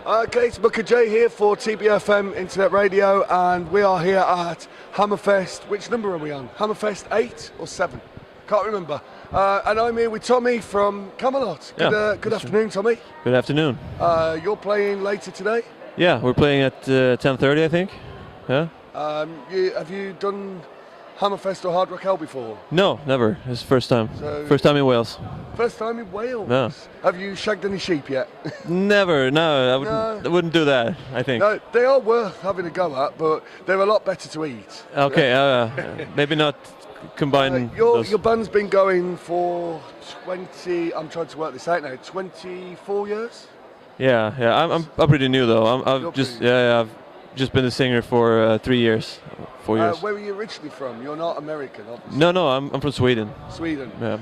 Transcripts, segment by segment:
Okay, it's Booker J here for TBFM Internet Radio, and we are here at Hammerfest. Which number are we on? Hammerfest 8 or 7? Can't remember. And I'm here with Tommy from Camelot. Good afternoon, Tommy. Good afternoon. You're playing later today? Yeah, we're playing at 10:30, I think. Yeah. Have you done Hammerfest or Hard Rock Hell before? No, never. It's the first time. First time in Wales. First time in Wales? No. Have you shagged any sheep yet? Never, no. I wouldn't do that, I think. No, they are worth having a go at, but they're a lot better to eat. Okay, maybe not combine those. Your band's been going for 20, I'm trying to work this out now, 24 years? Yeah. I'm pretty new though. I've just been a singer for 3 years, 4 years. Where were you originally from? You're not American, obviously. No, I'm from Sweden. Sweden. Yeah.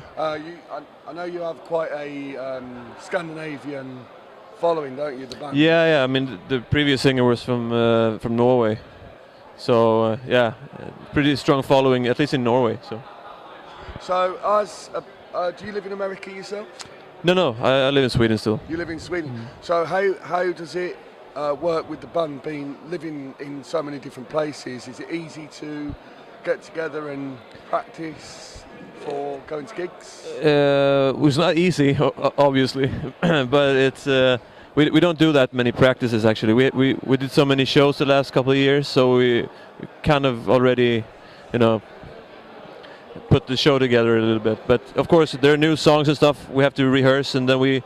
I know you have quite a Scandinavian following, don't you? The band. Yeah. I mean, the previous singer was from Norway, so pretty strong following, at least in Norway. So, do you live in America yourself? No, I live in Sweden still. You live in Sweden. So how does it work with the band being living in so many different places? Is it easy to get together and practice for going to gigs? It was not easy, obviously, but it's we don't do that many practices actually. We did so many shows the last couple of years, so we kind of already, put the show together a little bit. But of course, there are new songs and stuff we have to rehearse, and then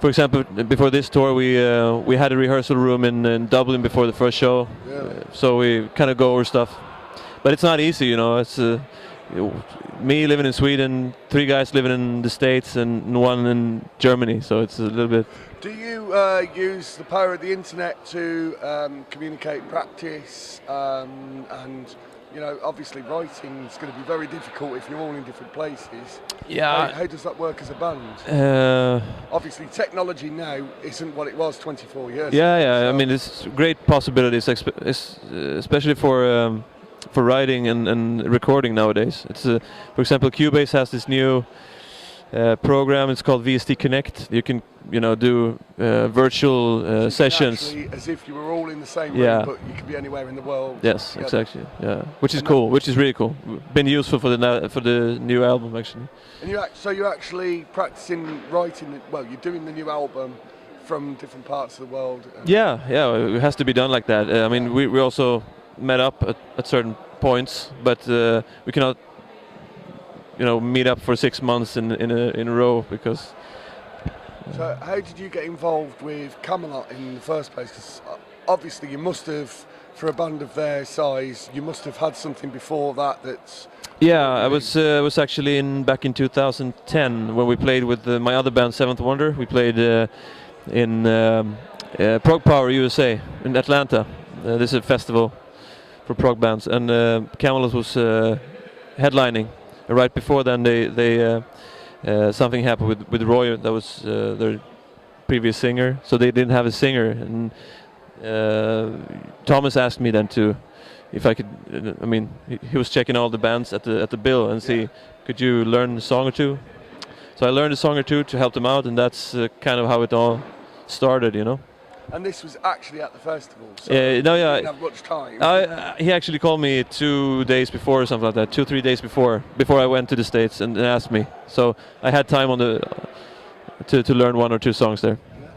for example, before this tour, we had a rehearsal room in Dublin before the first show, so we kind of go over stuff. But it's not easy, It's me living in Sweden, 3 guys living in the States, and 1 in Germany. So it's a little bit. Do you use the power of the internet to communicate, practice, and obviously writing is going to be very difficult if you're all in different places. Yeah. How does that work as a band? Obviously, technology now isn't what it was 24 years ago. Yeah. So. I mean, there's great possibilities, especially for writing and recording nowadays. It's for example, Cubase has this new program. It's called VST Connect. You can do virtual sessions. As if you were all in the same room, but you could be anywhere in the world. Yes, together. Exactly. Yeah, which is cool. Which is really cool. Been useful for the new album actually. And you're actually practicing writing. You're doing the new album from different parts of the world. Yeah. It has to be done like that. I mean, we also met up at certain points, but we cannot meet up for 6 months in a row because. So how did you get involved with Camelot in the first place? Because obviously you must have, for a band of their size, you must have had something before that that's. Yeah, I was actually back in 2010 when we played with my other band Seventh Wonder. We played in Prog Power USA in Atlanta. This is a festival for prog bands, and Camelot was headlining. Right before then, they something happened with Roy. That was their previous singer, so they didn't have a singer. And Thomas asked me then if I could. I mean, he was checking all the bands at the bill and see, could you learn a song or two? So I learned a song or two to help them out, and that's kind of how it all started, And this was actually at the festival, so you didn't have much time. He actually called me 2 days before or something like that, 2-3 days before I went to the States and asked me. So I had time to learn 1 or 2 songs there. Yeah.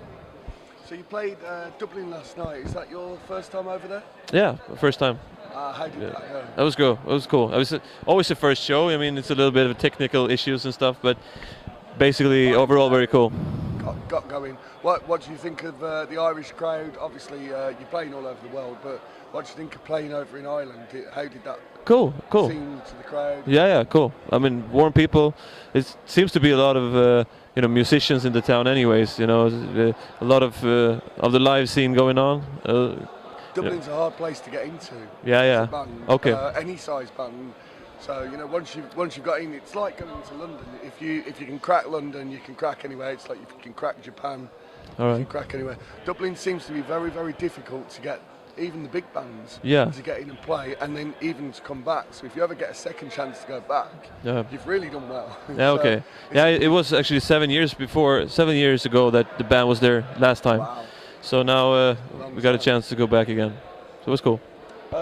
So you played Dublin last night. Is that your first time over there? Yeah, first time. How did that go? That was cool. It was cool. It was always the first show. I mean, it's a little bit of technical issues and stuff, but basically overall very cool. Got going. What do you think of the Irish crowd? Obviously, you're playing all over the world, but what do you think of playing over in Ireland? How did that cool seem to the crowd? Yeah, cool. I mean, warm people. It seems to be a lot of musicians in the town, anyways. A lot of the live scene going on. Dublin's a hard place to get into. Yeah. As a band, okay. Any size band. So once you've got in, it's like going into London. If you can crack London, you can crack anywhere. It's like if you can crack Japan, you can crack anywhere. Dublin seems to be very, very difficult to get, even the big bands, to get in and play, and then even to come back. So if you ever get a second chance to go back, you've really done well. Yeah, so okay. Yeah, it was actually 7 years ago that the band was there last time. Wow. So now we got a chance to go back again. So it was cool.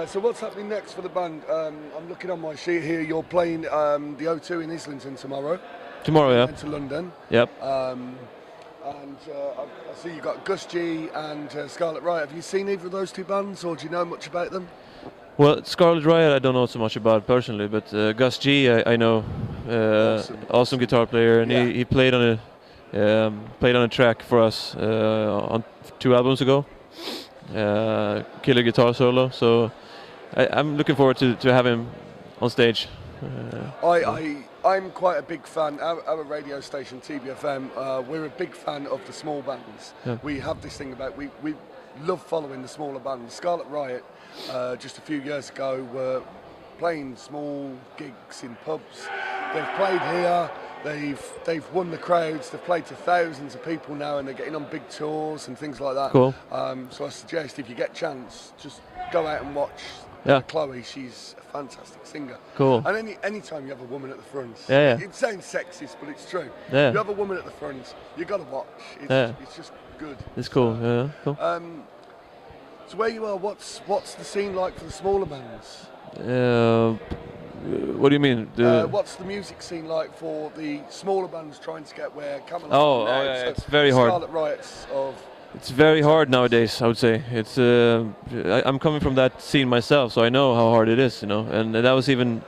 So what's happening next for the band? I'm looking on my sheet here. You're playing the O2 in Islington tomorrow. Tomorrow, yeah. And to London. Yep. And I see you got Gus G and Scarlet Riot. Have you seen either of those two bands, or do you know much about them? Well, Scarlet Riot I don't know so much about personally, but Gus G I know. Awesome guitar player, and he played on a track for us on 2 albums ago. Killer guitar solo. So I'm looking forward to have him on stage. I'm quite a big fan. Our radio station TBFM, we're a big fan of the small bands. Yeah. We have this thing about we love following the smaller bands. Scarlet Riot just a few years ago were playing small gigs in pubs. They've played here. They've won the crowds. They've played to thousands of people now, and they're getting on big tours and things like that. Cool. So I suggest if you get a chance, just go out and watch. Chloe, she's a fantastic singer. Cool. And any time you have a woman at the front, it sounds sexist, but it's true. Yeah. You have a woman at the front, you got to watch. It's just good. It's cool. Yeah. Cool. So where you are, what's the scene like for the smaller bands? What do you mean? What's the music scene like for the smaller bands trying to get where Camelot? So it's very hard. Scarlet Riots of. It's very hard nowadays, I would say. It's I'm coming from that scene myself, so I know how hard it is, and that was even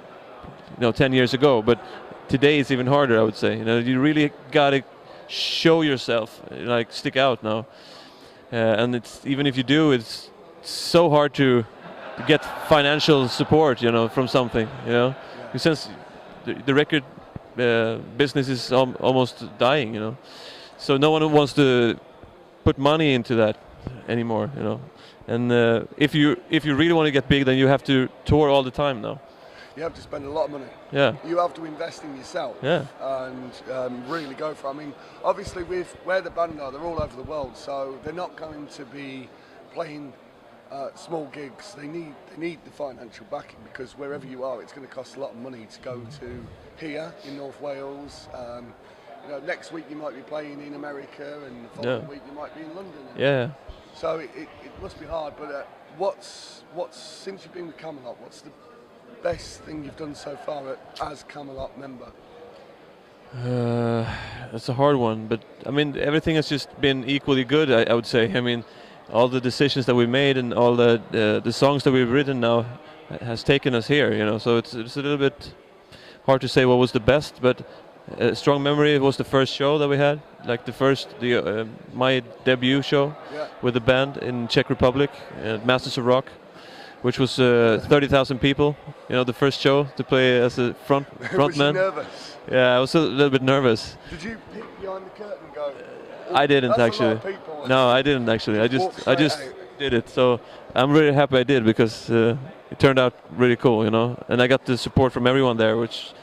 10 years ago, but today it's even harder, I would say. You really gotta show yourself, like stick out now, and it's even if you do, it's so hard to get financial support, from something, since the record business is almost dying, so no one wants to put money into that anymore, and if you really want to get big, then you have to tour all the time now. You have to spend a lot of money. Yeah. You have to invest in yourself. Yeah. And really go for it. I mean, obviously with where the band are, they're all over the world, so they're not going to be playing small gigs. They need the financial backing, because wherever you are, it's going to cost a lot of money to go to here in North Wales. Next week you might be playing in America, and the following week you might be in London. Yeah. So it must be hard. But what's since you've been with Camelot, what's the best thing you've done so far as Camelot member? That's a hard one, but I mean everything has just been equally good. I would say. I mean, all the decisions that we made and all the songs that we've written now has taken us here. So it's a little bit hard to say what was the best, but. Strong Memory was the first show that we had, like my debut show with the band in Czech Republic, Masters of Rock, which was 30,000 people. The first show to play as a frontman. Was you nervous? Yeah, I was a little bit nervous. Did you peek behind the curtain and go? I didn't actually. A lot of people. No, I didn't actually. I just did it. So I'm really happy I did, because it turned out really cool, and I got the support from everyone there, which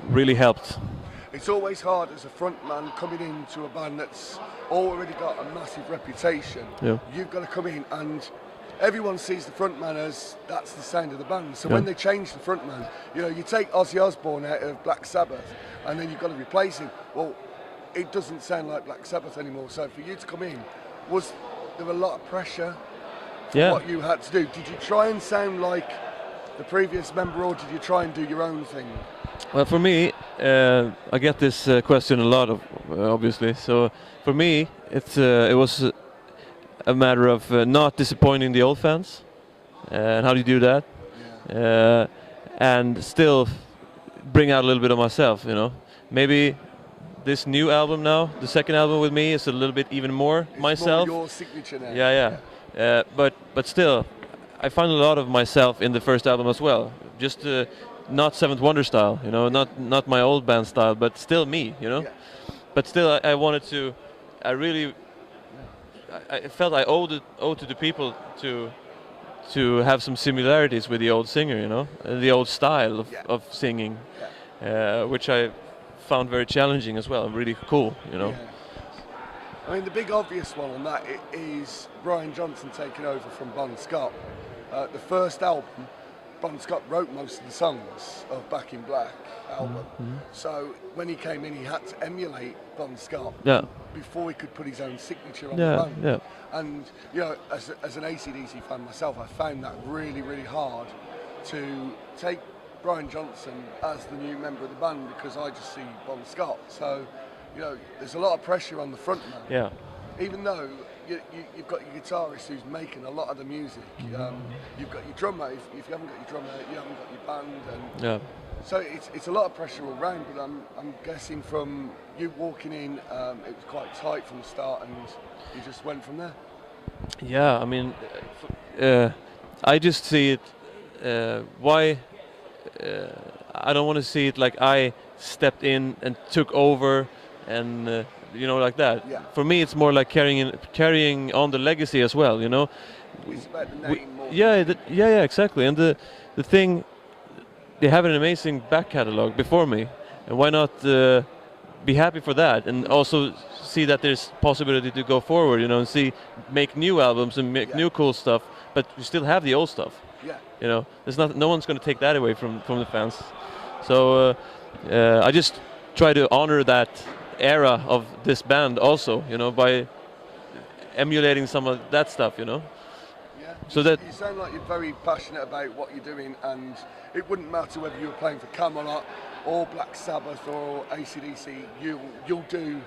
really helped. It's always hard as a frontman coming into a band that's already got a massive reputation. Yeah. You've got to come in, and everyone sees the frontman as that's the sound of the band. So when they change the frontman, you take Ozzy Osbourne out of Black Sabbath, and then you've got to replace him. Well, it doesn't sound like Black Sabbath anymore. So for you to come in, was there a lot of pressure for what you had to do? Did you try and sound like the previous member, or did you try and do your own thing? Well, for me, I get this question a lot, obviously. So for me, it was a matter of not disappointing the old fans. And how do you do that? Yeah. And still bring out a little bit of myself, Maybe this new album now, the second album with me, is a little bit even more myself. More your signature now. Yeah. But still, I find a lot of myself in the first album as well. Just not Seventh Wonder style, not my old band style, but still me, Yeah. But still, I wanted to. I felt I owed to the people to have some similarities with the old singer, the old style of singing, which I found very challenging as well, and really cool, Yeah. I mean, the big obvious one on that is Brian Johnson taking over from Bon Scott. The first album, Bon Scott wrote most of the songs of Back in Black album. Mm-hmm. So when he came in, he had to emulate Bon Scott. Yeah. before he could put his own signature on Yeah, the band. yeah. And you know, as an AC/DC fan myself, I found that really, really hard to take Brian Johnson as the new member of the band, because I just see Bon Scott. So, you know, there's a lot of pressure on the frontman. Yeah. Even though you've got your guitarist who's making a lot of the music, you've got your drummer. If you haven't got your drummer, you haven't got your band. And Yeah. so it's a lot of pressure all round. But I'm guessing from you walking in, it was quite tight from the start, and you just went from there. Yeah, I mean, I just see it. Why? I don't want to see it like I stepped in and took over, and you know, like that. Yeah. For me, it's more like carrying on the legacy as well. You know. It's about the name more. Yeah, exactly. And the thing, they have an amazing back catalog before me, and why not be happy for that, and also see that there's possibility to go forward, you know, and make new albums and make new cool stuff, but you still have the old stuff. Yeah. You know, no one's going to take that away from the fans. So I just try to honor that era of this band also, you know, by emulating some of that stuff, you know. Yeah. So you that sound like you're very passionate about what you're doing, and it wouldn't matter whether you were playing for Camelot or Black Sabbath or AC/DC. You'll do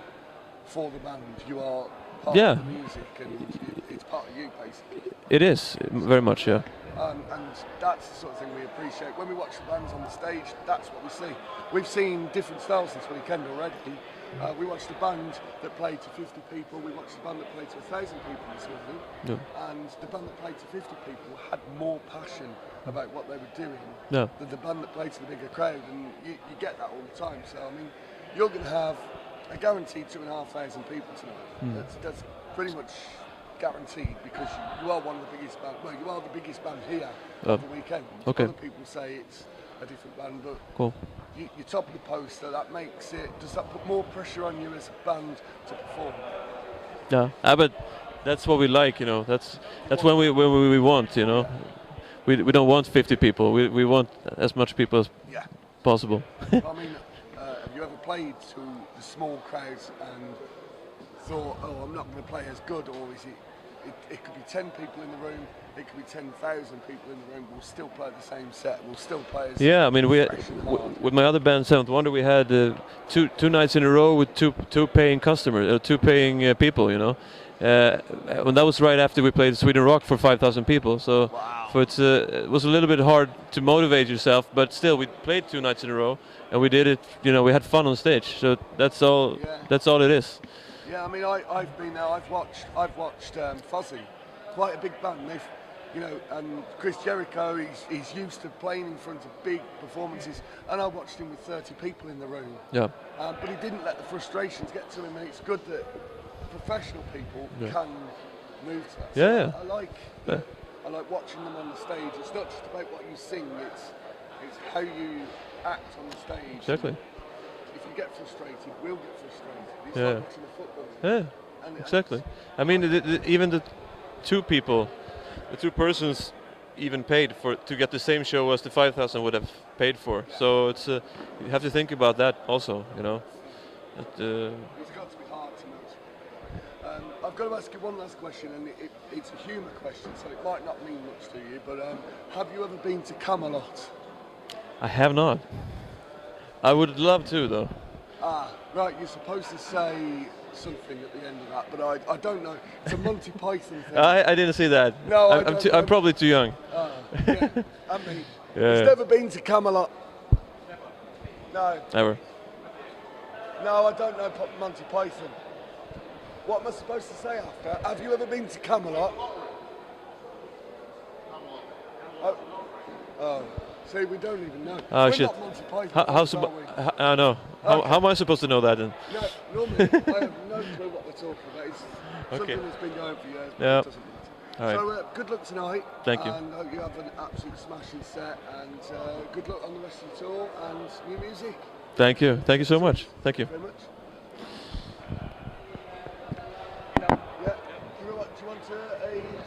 for the band. You are part of the music, and it's part of you, basically. It is very much, yeah. And that's the sort of thing we appreciate. When we watch the bands on the stage, that's what we see. We've seen different styles this weekend already. We watched a band that played to 50 people. We watched a band that played to 1,000 people this evening. Yeah. And the band that played to 50 people had more passion about what they were doing than the band that played to the bigger crowd. And you get that all the time. So, I mean, you're going to have a guaranteed 2,500 people tonight. That's pretty much guaranteed, because you are one of the biggest bands. Well, you are the biggest band here on the weekend. Okay. Other people say it's a different band, but cool. You're top of the poster. That makes it. Does that put more pressure on you as a band to perform? Yeah, but that's what we like, you know. That's when we want, you know. We don't want 50 people. We want as much people as possible. I mean, have you ever played to the small crowds and thought, oh, I'm not going to play as good, or is it could be 10 people in the room, it could be 10,000 people in the room, we'll still play the same set, we'll still play as I mean, with my other band, Seventh Wonder, we had two nights in a row with two paying customers, two paying people, you know. And that was right after we played Sweden Rock for 5,000 people, so it was a little bit hard to motivate yourself, but still we played 2 nights in a row, and we did it, you know, we had fun on stage, so that's all it is. Yeah, I mean, I've been there. I've watched Fuzzy, quite a big band. You know, and Chris Jericho. He's used to playing in front of big performances, and I watched him with 30 people in the room. Yeah. But he didn't let the frustrations get to him, and it's good that professional people can move to that. So I like watching them on the stage. It's not just about what you sing. It's how you act on the stage. Exactly. If you get frustrated, we'll get frustrated. It's like watching a football. Yeah, exactly. I mean, even the two persons even paid to get the same show as the 5,000 would have paid for. Yeah. So it's you have to think about that also, you know. It's got to be hard to know. I've got to ask you one last question, and it's a humour question, so it might not mean much to you, but have you ever been to Camelot? I have not. I would love to, though. Right, you're supposed to say something at the end of that, but I don't know. It's a Monty Python thing. I didn't see that. No, I'm probably too young. Yeah, I mean, he's never been to Camelot. No. Never. No, I don't know Monty Python. What am I supposed to say after? Have you ever been to Camelot? Oh. See, we don't even know. Oh, we're shit. Not Monty Python, I know. How am I supposed to know that then? No, normally I have no clue what we're talking about. It's something that's been going for years, but it doesn't matter. All right. So good luck tonight. Thank you. And I hope you have an absolute smashing set, and good luck on the rest of the tour and new music. Thank you. Thank you so much. Thank you. Very much. Do you want a